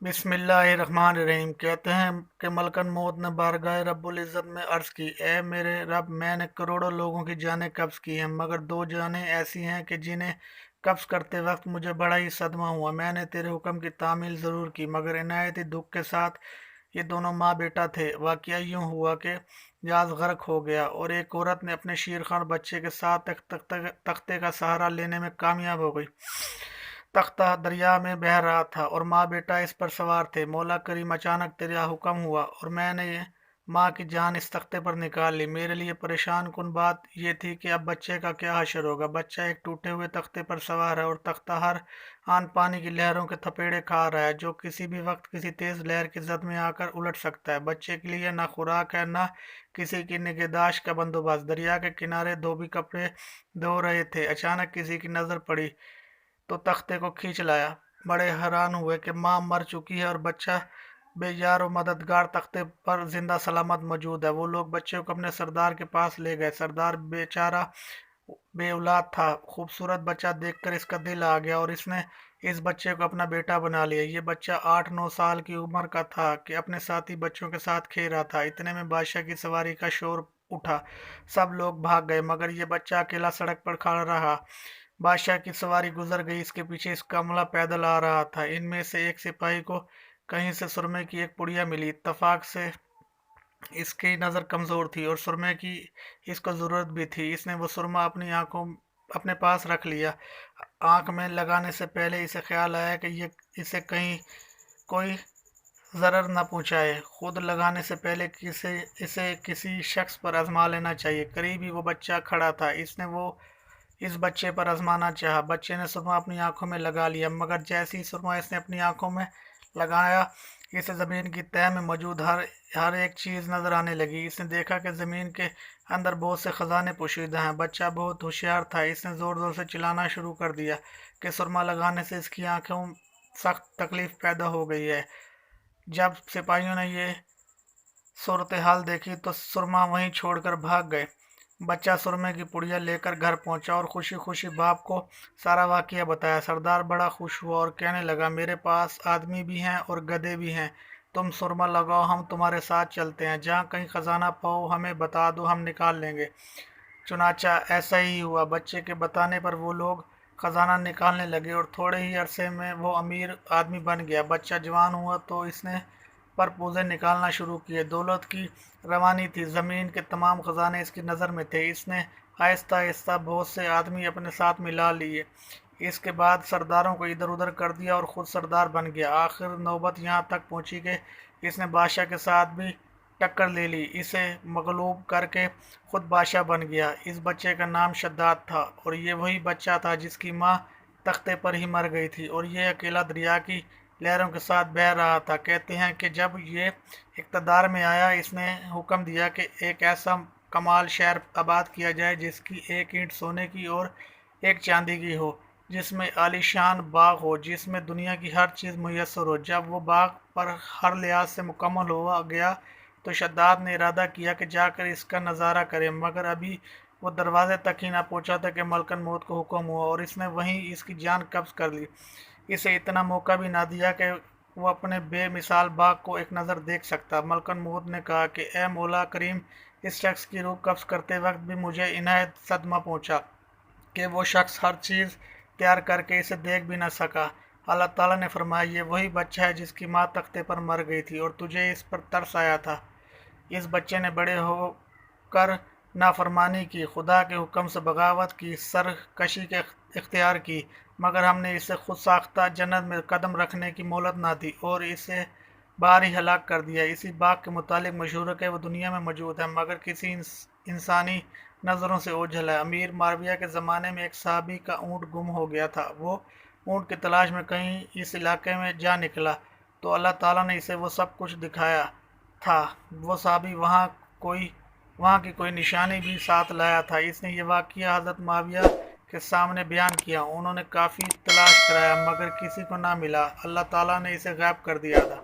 बिस्मिल्लाहिर्रहमानिर्रहीम। कहते हैं कि मलकन मौत ने बारगाह रब्बुल इज़्ज़त में अर्ज़ की, ए मेरे रब, मैंने करोड़ों लोगों की जानें कब्ज़ की हैं, मगर दो जानें ऐसी हैं कि जिन्हें कब्ज़ करते वक्त मुझे बड़ा ही सदमा हुआ। मैंने तेरे हुक्म की तामील ज़रूर की, मगर इनायती दुख के साथ। ये दोनों माँ बेटा थे। वाक़या यूँ हुआ कि जहाज़ गर्क हो गया और एक औरत ने अपने शीरखान बच्चे के साथ तख्ते का सहारा लेने में कामयाब हो गई। तख्ता दरिया में बह रहा था और माँ बेटा इस पर सवार थे। मौला करीम, अचानक तेरा हुक्म हुआ और मैंने ये माँ की जान इस तख्ते पर निकाल ली। मेरे लिए परेशान कुन बात यह थी कि अब बच्चे का क्या हशर होगा। बच्चा एक टूटे हुए तख्ते पर सवार है और तख्ता हर आन पानी की लहरों के थपेड़े खा रहा है, जो किसी भी वक्त किसी तेज लहर की जद में आकर उलट सकता है। बच्चे के लिए ना खुराक है, ना किसी की निगहदाश्त का बंदोबस्त। दरिया के किनारे धोबी कपड़े धो रहे थे। अचानक किसी की नज़र पड़ी तो तख्ते को खींच लाया। बड़े हैरान हुए कि माँ मर चुकी है और बच्चा बेजार और मददगार तख्ते पर जिंदा सलामत मौजूद है। वो लोग बच्चे को अपने सरदार के पास ले गए। सरदार बेचारा बे औलाद था। खूबसूरत बच्चा देखकर इसका दिल आ गया और इसने इस बच्चे को अपना बेटा बना लिया। ये बच्चा 8-9 साल की उम्र का था कि अपने साथी बच्चों के साथ खेल रहा था। इतने में बादशाह की सवारी का शोर उठा। सब लोग भाग गए, मगर ये बच्चा अकेला सड़क पर खड़ा रहा। बादशाह की सवारी गुजर गई, इसके पीछे इसका अमला पैदल आ रहा था। इनमें से एक सिपाही को कहीं से सुरमे की एक पुड़िया मिली। इत्तफाक से इसकी नज़र कमज़ोर थी और सुरमे की इसको ज़रूरत भी थी। इसने वो सुरमा अपनी आंखों अपने पास रख लिया। आंख में लगाने से पहले इसे ख्याल आया कि ये इसे कहीं कोई ज़रर न पहुंचाए। खुद लगाने से पहले इसे किसी शख्स पर आजमा लेना चाहिए। करीब ही वो बच्चा खड़ा था। इसने वो इस बच्चे पर आजमाना चाहा। बच्चे ने सुरमा अपनी आंखों में लगा लिया, मगर जैसे ही सुरमा इसने अपनी आंखों में लगाया, इसे ज़मीन की तह में मौजूद हर एक चीज़ नज़र आने लगी। इसने देखा कि ज़मीन के अंदर बहुत से ख़जाने पोशीदा हैं। बच्चा बहुत होशियार था। इसने ज़ोर ज़ोर से चिल्लाना शुरू कर दिया कि सुरमा लगाने से इसकी आंखों सख्त तकलीफ़ पैदा हो गई है। जब सिपाहियों ने ये सूरत हाल देखी तो सुरमा वहीं छोड़कर भाग गए। बच्चा सुरमे की पुड़िया लेकर घर पहुंचा और खुशी खुशी बाप को सारा वाकया बताया। सरदार बड़ा खुश हुआ और कहने लगा, मेरे पास आदमी भी हैं और गधे भी हैं। तुम सुरमा लगाओ, हम तुम्हारे साथ चलते हैं। जहाँ कहीं खजाना पाओ हमें बता दो, हम निकाल लेंगे। चुनाचा ऐसा ही हुआ। बच्चे के बताने पर वो लोग खजाना निकालने लगे और थोड़े ही अरसे में वो अमीर आदमी बन गया। बच्चा जवान हुआ तो इसने पर पूजे निकालना शुरू किए। दौलत की रवानी थी। ज़मीन के तमाम खजाने इसकी नज़र में थे। इसने आहिस्ता आहिस्ता बहुत से आदमी अपने साथ मिला लिए। इसके बाद सरदारों को इधर उधर कर दिया और ख़ुद सरदार बन गया। आखिर नौबत यहाँ तक पहुँची कि इसने बादशाह के साथ भी टक्कर ले ली। इसे मगलूब करके खुद बादशाह बन गया। इस बच्चे का नाम शद्दाद था और ये वही बच्चा था जिसकी माँ तख्ते पर ही मर गई थी और ये अकेला दरिया की लहरों के साथ बह रहा था। कहते हैं कि जब ये इक़्तिदार में आया, इसने हुक्म दिया कि एक ऐसा कमाल शहर आबाद किया जाए जिसकी एक ईंट सोने की और एक चांदी की हो, जिसमें आलीशान बाग हो, जिसमें दुनिया की हर चीज़ मुयस्सर हो। जब वो बाग पर हर लिहाज से मुकम्मल हो गया तो शद्दाद ने इरादा किया कि जाकर इसका नज़ारा करे, मगर अभी वो दरवाजे तक ही ना पहुंचा था कि मलकन मौत को हुक्म हुआ और इसने वहीं इसकी जान कब्ज़ कर ली। इसे इतना मौका भी ना दिया कि वो अपने बेमिसाल बाग को एक नज़र देख सकता। मलकन मौत ने कहा कि ए मौला करीम, इस शख्स की रूह कब्ज़ करते वक्त भी मुझे इनायत सदमा पहुंचा कि वो शख्स हर चीज़ तैयार करके इसे देख भी ना सका। अल्लाह ताला ने फरमाया, ये वही बच्चा है जिसकी माँ तख्ते पर मर गई थी और तुझे इस पर तरस आया था। इस बच्चे ने बड़े होकर नाफरमानी की, खुदा के हुक्म से बगावत की, सरकशी के इख्तियार की, मगर हमने इसे खुद साख्ता जन्नत में कदम रखने की मोहलत ना दी और इसे बाहर ही हलाक कर दिया। इसी बाग के मुतालिक मशहूर है कि वो दुनिया में मौजूद है, मगर किसी इंसानी नज़रों से ओझल है। अमीर मारविया के ज़माने में एक साहबी का ऊँट गुम हो गया था। वो ऊँट की तलाश में कहीं इस इलाके में जा निकला तो अल्लाह ताला ने इसे वो सब कुछ दिखाया था। वो साहबी वहाँ की कोई निशानी भी साथ लाया था। इसने ये वाक़या हज़रत माविया के सामने बयान किया। उन्होंने काफ़ी तलाश कराया मगर किसी को ना मिला। अल्लाह ताला ने इसे गायब कर दिया था।